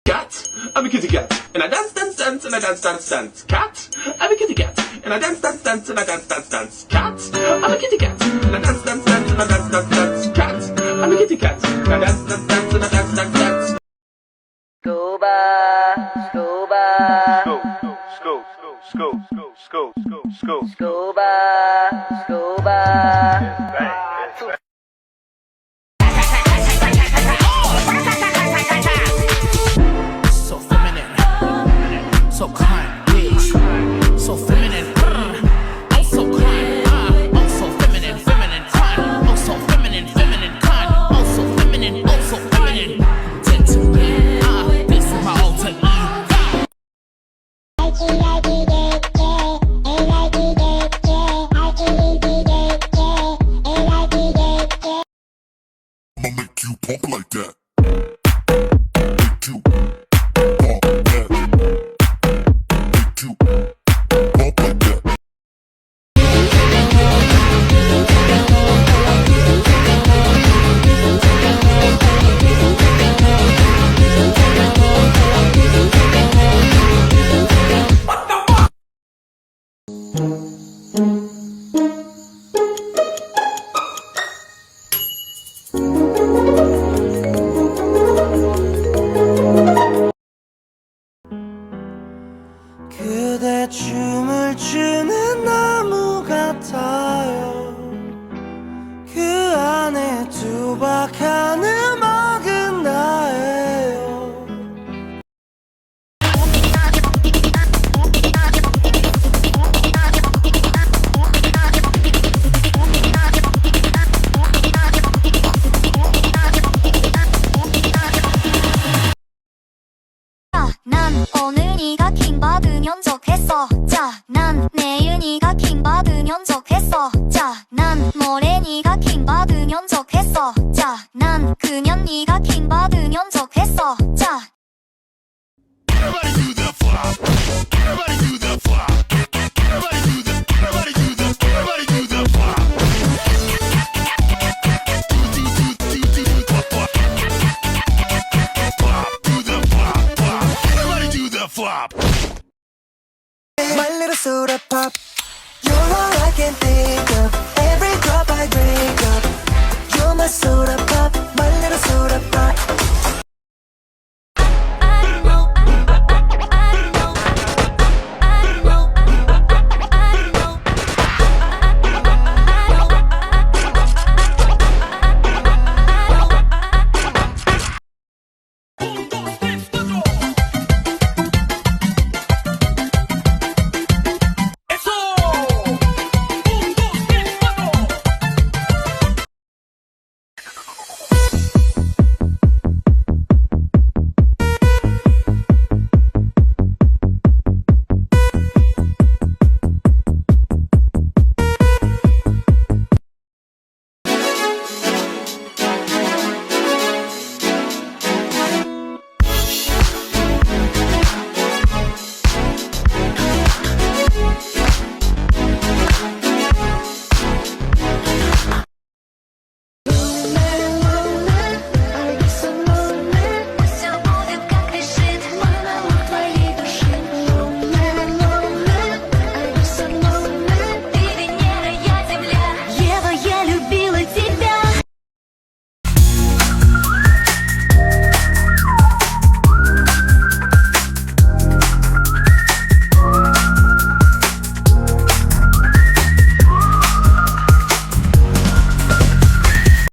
Cat, I'm a kitty cat, and I dance, dance, dance, and I dance, dance, dance. Cat, I'm a kitty cat, and I dance, dance, dance, and I dance, dance, dance. Cat, I'm a kitty cat, and I dance, dance, dance, and I dance, dance, dance. Cat, I'm a kitty cat, and I dance, dance, dance, and I dance, dance, dance. Scuba, scuba, Scuba, scuba, scuba. So feminine, so kind, bitch. So feminine, oh so kind, oh so feminine, feminine kind, oh so feminine, feminine kind, oh so feminine, oh so feminine. Tend to me, this is my alter ego. I'ma make you pump like that. Make you pump that. Make you pump like that. 그대 춤을 추는 나무 같아요. 그 안에 투박한 음악은 나예요. 난 오늘 네가 킹 받으면 좋겠어. 자, 난 내일 네가 킹 받으면 좋겠어. 자, 난 모레 네가 킹 받으면 좋겠어. 자, 난 그년 네가 king 받으면 좋겠어. 자. Everybody do the flop. Everybody do the flop. Everybody do the flop. Everybody do the flop. My little soda pop.